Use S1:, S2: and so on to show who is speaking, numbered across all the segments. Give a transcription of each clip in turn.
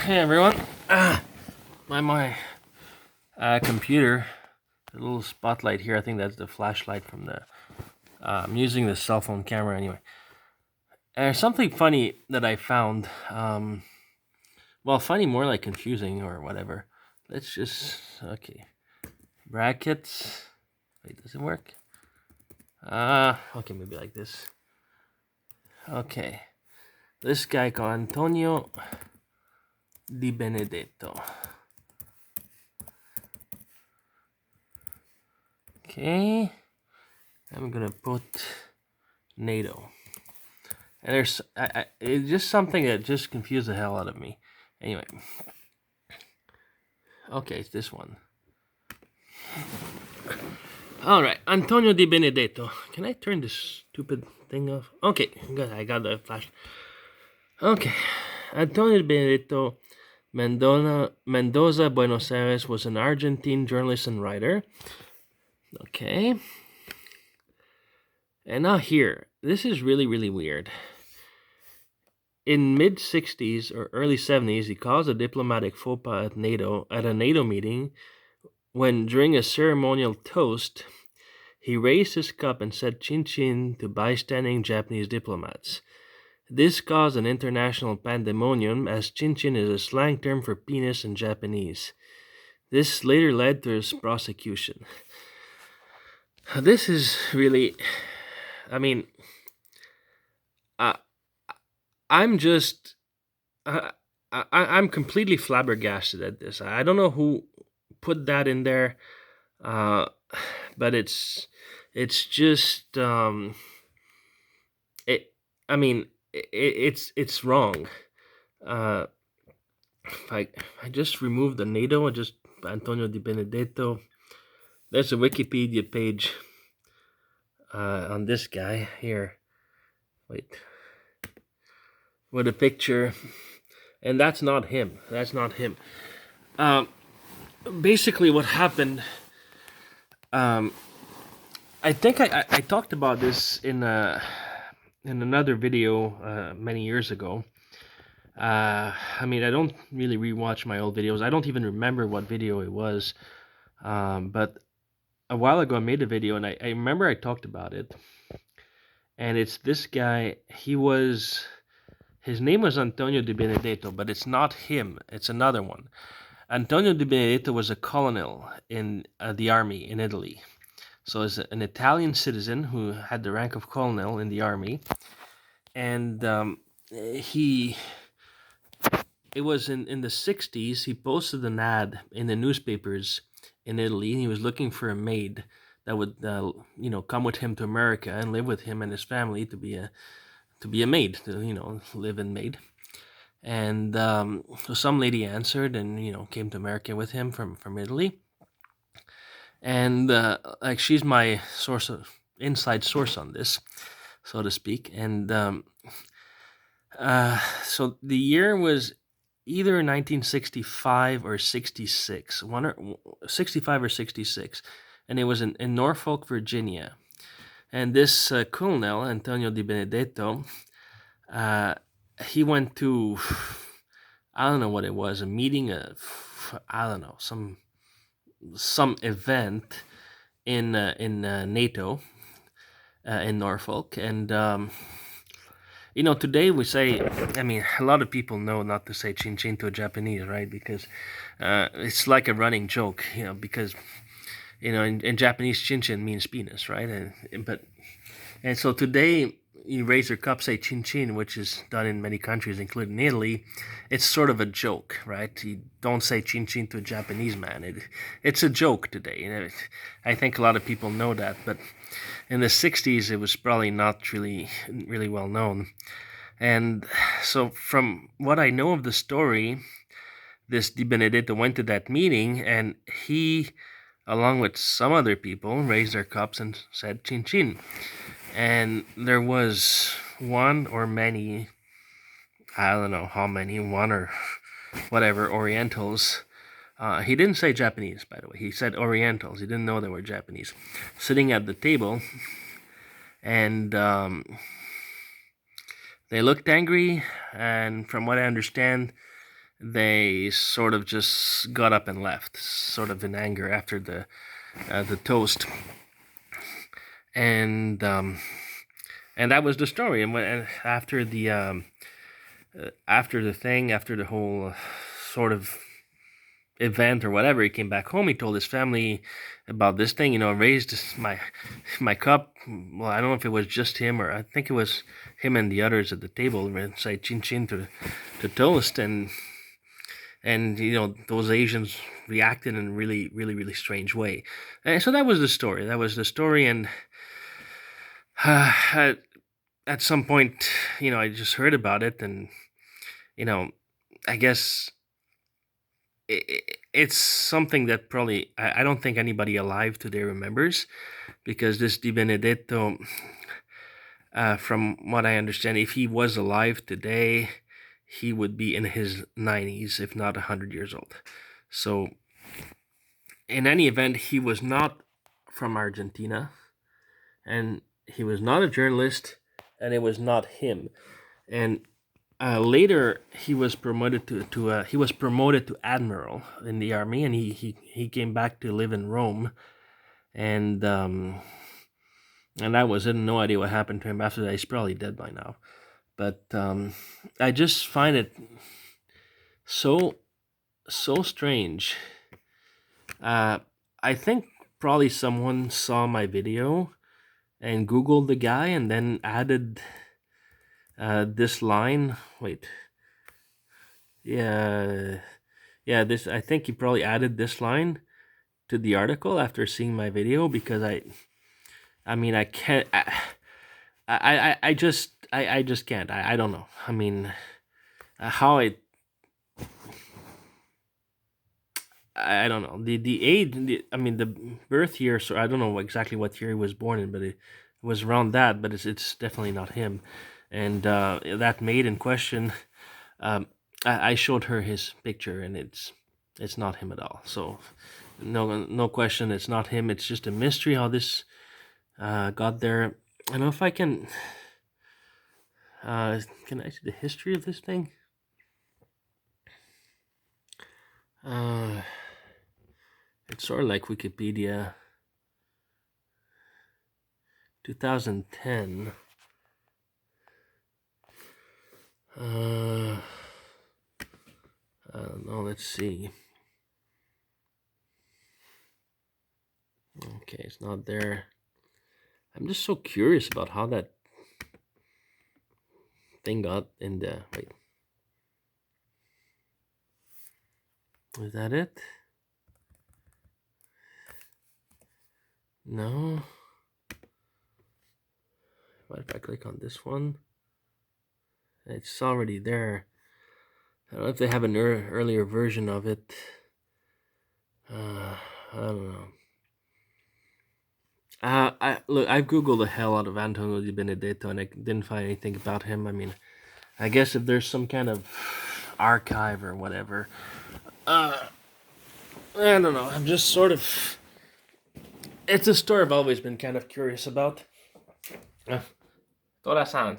S1: Hey everyone. My computer, the little spotlight here. I think that's the flashlight from the. I'm using the cell phone camera anyway. There's something funny that I found. Well, funny more like confusing or whatever. Let's just brackets. Wait, does it work? Okay, maybe like this. Okay, this guy called Antonio Di Benedetto. Okay, I'm gonna put NATO. And it's just something that just confused the hell out of me. Anyway, okay, it's this one. All right, Antonio Di Benedetto. Can I turn this stupid thing off? Okay, good. I got the flash. Okay, Antonio Di Benedetto Mendoza Buenos Aires was an Argentine journalist and writer. Okay, and now here, this is really weird. In mid-60s or early 70s, he caused a diplomatic faux pas at a NATO meeting when, during a ceremonial toast, he raised his cup and said "chin chin" to bystanding Japanese diplomats. This caused an international pandemonium, as "chin chin" is a slang term for penis in Japanese. This later led to his prosecution. This is really, I mean, uh, I'm just, I'm completely flabbergasted at this. I don't know who put that in there, but it's just it. I mean, it's wrong. If I just remove the NATO and just Antonio Di Benedetto, there's a Wikipedia page on this guy here. Wait, with a picture, and that's not him. That's not him. Basically, what happened? I think I talked about this in another video many years ago. I mean, I don't really rewatch my old videos. I don't even remember what video it was. But a while ago, I made a video, and I remember I talked about it. And it's this guy. His name was Antonio Di Benedetto, but it's not him. It's another one. Antonio Di Benedetto was a colonel in the army in Italy. So as an Italian citizen who had the rank of colonel in the army, and it was in the 60s, he posted an ad in the newspapers in Italy, and he was looking for a maid that would come with him to America and live with him and his family to be a maid, to live in maid. And so some lady answered and came to America with him from Italy. And like, she's my inside source on this, so to speak. And so the year was either 1965 or 66, 65 or 66, and it was in Norfolk, Virginia. And this colonel, Antonio Di Benedetto, he went to, I don't know what it was, a meeting of, I don't know, some event in NATO in Norfolk. And today we say, I mean, a lot of people know not to say chin chin to a Japanese, right? Because it's like a running joke, because in Japanese, chin chin means penis, right? And so today, you raise your cup, say chin chin, which is done in many countries, including Italy. It's sort of a joke, right? You don't say chin chin to a Japanese man. It's a joke today. I think a lot of people know that, but in the 60s, it was probably not really well known. And so from what I know of the story, this Di Benedetto went to that meeting, and he, along with some other people, raised their cups and said chin chin. And there was one or many, I don't know how many, one or whatever, Orientals. He didn't say Japanese, by the way. He said Orientals. He didn't know they were Japanese. Sitting at the table, and they looked angry. And from what I understand, they sort of just got up and left, sort of in anger after the toast, and and that was the story. And after the thing, after the whole sort of event or whatever, he came back home. He told his family about this thing, raised my cup. Well, I don't know if it was just him, or I think it was him and the others at the table, and say chin chin to toast, and those Asians reacted in a really, really, really strange way. And so that was the story. And at some point, I just heard about it, and I guess it's something that probably I don't think anybody alive today remembers, because this Di Benedetto, from what I understand, if he was alive today, he would be in his 90s, if not 100 years old. So, in any event, he was not from Argentina, and he was not a journalist, and it was not him. And later, he was promoted to admiral in the army, and he came back to live in Rome, and that was it. No idea what happened to him after that. He's probably dead by now. But I just find it so strange. I think probably someone saw my video and Googled the guy and then added this line. Wait. Yeah. This. I think he probably added this line to the article after seeing my video, because I mean, I can't. I just can't. I don't know. I mean, how I don't know the age. The birth year. So I don't know exactly what year he was born in, but it was around that. But it's definitely not him. And that maid in question, I showed her his picture, and it's not him at all. So no question, it's not him. It's just a mystery how this got there. I don't know if I can. Can I see the history of this thing? It's sort of like Wikipedia. 2010. I don't know. Let's see. Okay, it's not there. I'm just so curious about how that thing got in the. Wait. Is that it? No. What if I click on this one? It's already there. I don't know if they have an earlier version of it. I don't know. I've Googled the hell out of Antonio Di Benedetto, and I didn't find anything about him. I mean, I guess if there's some kind of archive or whatever. I don't know. I'm just sort of. It's a story I've always been kind of curious about. Tora-san.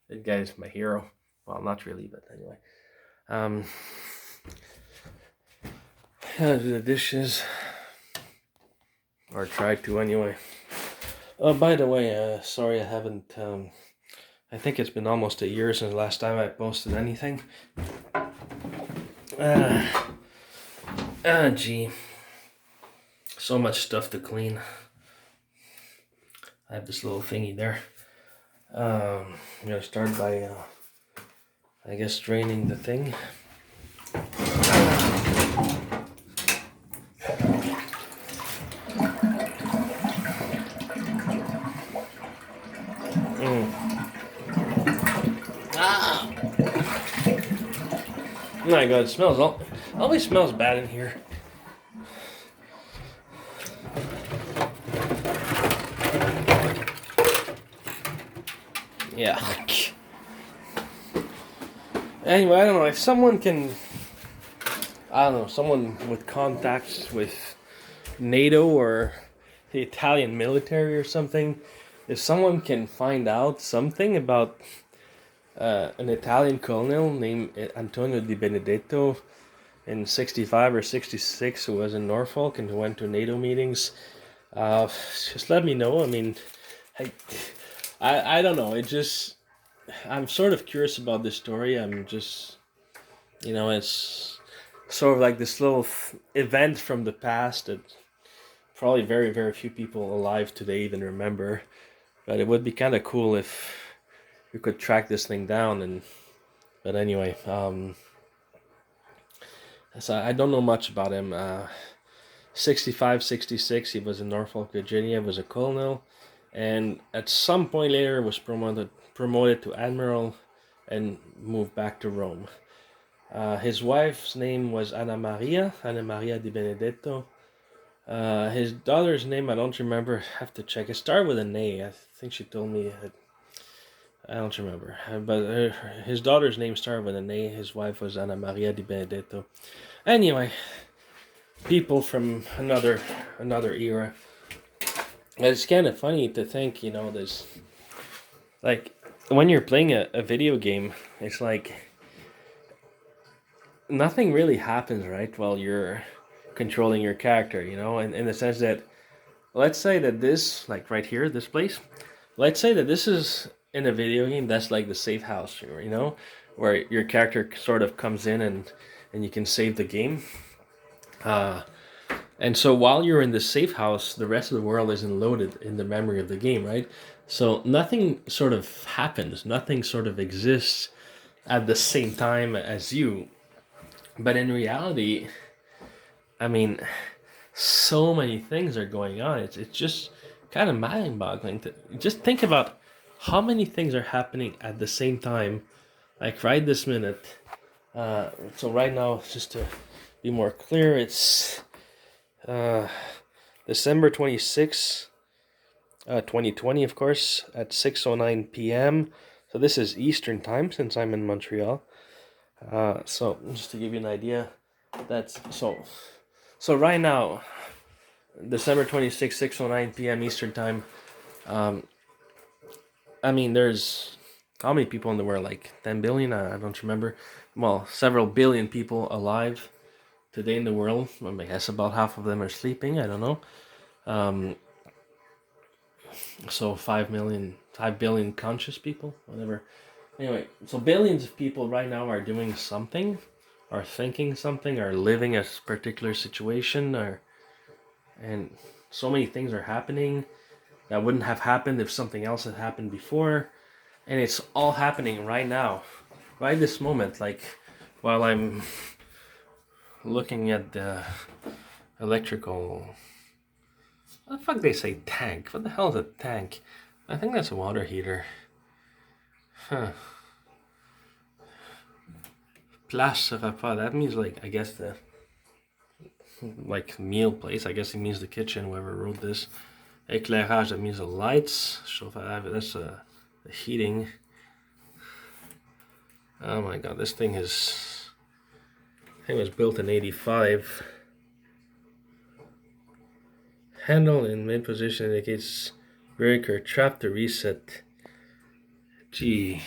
S1: This guy's my hero. Well, not really, but anyway. Do the dishes. Or try to anyway. Oh, by the way, sorry I haven't. I think it's been almost a year since the last time I posted anything. Gee. So much stuff to clean. I have this little thingy there. I'm gonna start by, I guess, draining the thing. Oh my god, it smells always smells bad in here. Yeah. Anyway, I don't know if someone can. I don't know, someone with contacts with NATO or the Italian military or something. If someone can find out something about an Italian colonel named Antonio Di Benedetto in 65 or 66 who was in Norfolk and who went to NATO meetings. Uh, just let me know. I mean, I, I don't know. I'm sort of curious about this story. I'm just, it's sort of like this little event from the past that probably very, very few people alive today even remember. But it would be kind of cool if we could track this thing down. But anyway, so I don't know much about him. 65, 66, he was in Norfolk, Virginia, was a colonel, and at some point later was promoted to admiral and moved back to Rome. His wife's name was Anna Maria Di Benedetto. His daughter's name I don't remember. I have to check. It started with an A. I think she told me. I don't remember. But his daughter's name started with an A. His wife was Anna Maria Di Benedetto. Anyway, people from another era. It's kind of funny to think, there's like when you're playing a video game, it's like nothing really happens, right, while you're controlling your character, and in the sense that let's say that this, like right here, this place, let's say that this is in a video game, that's like the safe house, where your character sort of comes in and you can save the game. And so while you're in the safe house, the rest of the world isn't loaded in the memory of the game, right? So nothing sort of happens, nothing sort of exists at the same time as you. But in reality, I mean, so many things are going on. It's just kind of mind-boggling to just think about how many things are happening at the same time, like right this minute. So right now, just to be more clear, it's December 26th, 2020, of course, at 6:09 p.m. So this is Eastern time since I'm in Montreal. So just to give you an idea, that's so right now, December 26th, 6:09 p.m. Eastern time. I mean, there's how many people in the world? Like 10 billion? I don't remember. Well, several billion people alive today in the world. I guess about half of them are sleeping. I don't know. So 5 billion conscious people, whatever. Anyway, so billions of people right now are doing something, are thinking something, are living a particular situation, and so many things are happening that wouldn't have happened if something else had happened before, and it's all happening right now, right this moment, like while I'm looking at the electrical. What the fuck they say tank? What the hell is a tank? I think that's a water heater. Huh. Place repas. That means like I guess the like meal place. I guess it means the kitchen. Whoever wrote this. Éclairage. That means the lights. Chauffage. That's the heating. Oh my god, this thing is. I think it was built in '85. Handle in mid position indicates breaker. Trap to reset. Gee.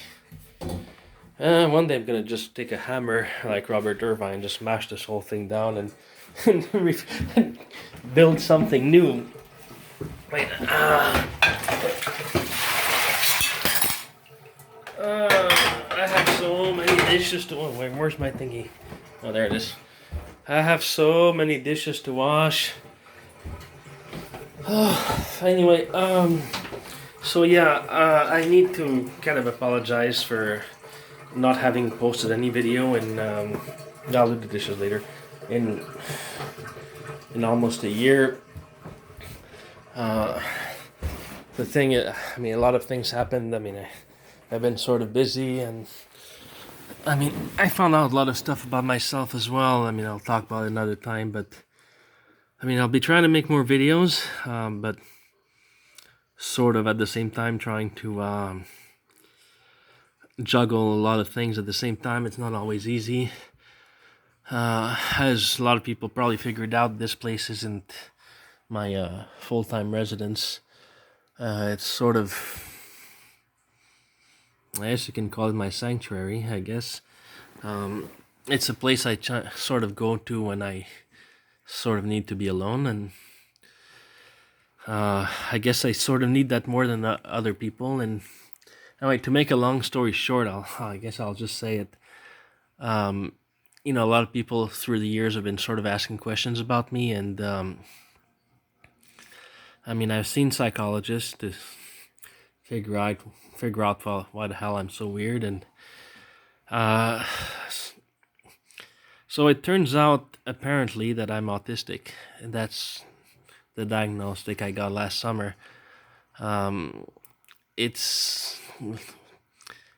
S1: One day I'm gonna just take a hammer like Robert Irvine and just smash this whole thing down and build something new. Wait. I have so many dishes to. Oh, where's my thingy? Oh, there it is. I have so many dishes to wash. Anyway, so yeah, I need to kind of apologize for not having posted any video, and I'll do the dishes later. In almost a year. The thing, I mean, a lot of things happened. I mean, I've been sort of busy, and I mean, I found out a lot of stuff about myself as well. I mean, I'll talk about it another time, but I mean, I'll be trying to make more videos, but sort of at the same time trying to juggle a lot of things at the same time. It's not always easy. As a lot of people probably figured out, this place isn't my full-time residence. It's sort of, I guess you can call it my sanctuary, I guess. It's a place I sort of go to when I sort of need to be alone, and I guess I sort of need that more than other people. And anyway, to make a long story short, I guess I'll just say it. Um, a lot of people through the years have been sort of asking questions about me, and I've seen psychologists to figure out why the hell I'm so weird, and uh, so it turns out apparently that I'm autistic, and that's the diagnostic I got last summer. Um, it's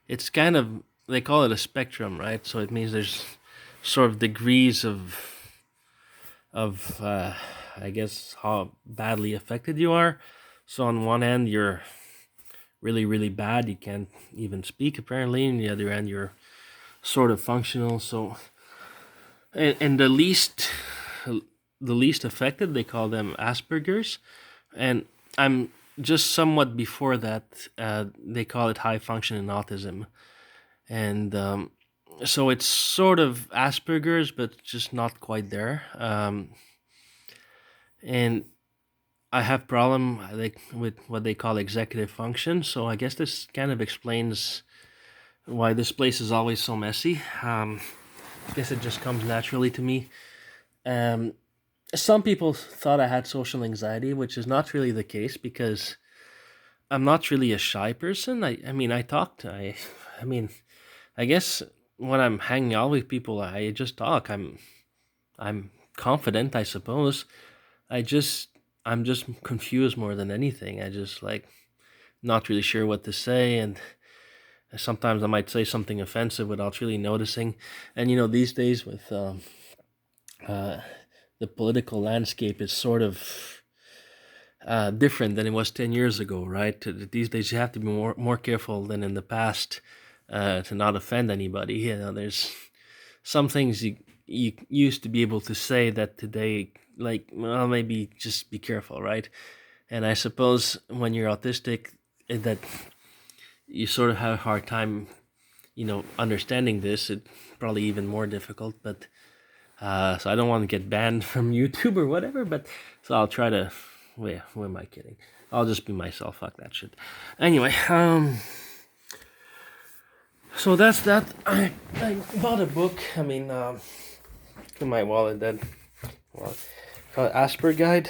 S1: it's kind of, they call it a spectrum, right? So it means there's sort of degrees of I guess how badly affected you are. So on one end you're really really bad, you can't even speak apparently, and the other end you're sort of functional. So and the least affected, they call them Asperger's, and I'm just somewhat before that. They call it high functioning autism, and so it's sort of Asperger's, but just not quite there. And I have problem like with what they call executive function. So I guess this kind of explains why this place is always so messy. I guess it just comes naturally to me. Um, some people thought I had social anxiety, which is not really the case because I'm not really a shy person. I talk to I mean I guess when I'm hanging out with people, I just talk. I'm confident, I suppose. I just I'm just confused more than anything. I just like not really sure what to say, and sometimes I might say something offensive without really noticing. And these days with uh, the political landscape is sort of different than it was 10 years ago, right? These days you have to be more careful than in the past to not offend anybody. There's some things you used to be able to say that today, like, well, maybe just be careful, right? And I suppose when you're autistic, that you sort of have a hard time, understanding this. It's probably even more difficult, but so I don't want to get banned from YouTube or whatever, but so I'll try to. Wait, who am I kidding? I'll just be myself. Fuck that shit. Anyway, so that's that. I bought a book. In my wallet that, well, called Asper Guide.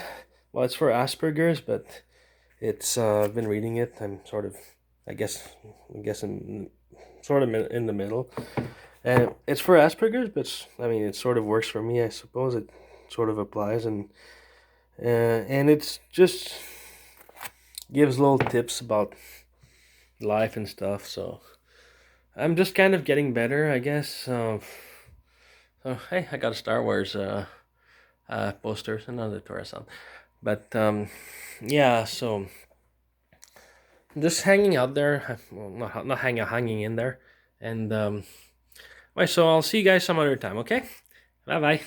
S1: Well, it's for Asperger's, but it's I've been reading it. I'm sort of, I'm guessing, sort of in the middle. And it's for Asperger's, but it sort of works for me. I suppose it sort of applies, and it's just gives little tips about life and stuff. So I'm just kind of getting better, I guess. So hey, I got a Star Wars poster, another Torah. But yeah, so just hanging out there. Well, not hanging in there, and so I'll see you guys some other time. Okay, bye bye.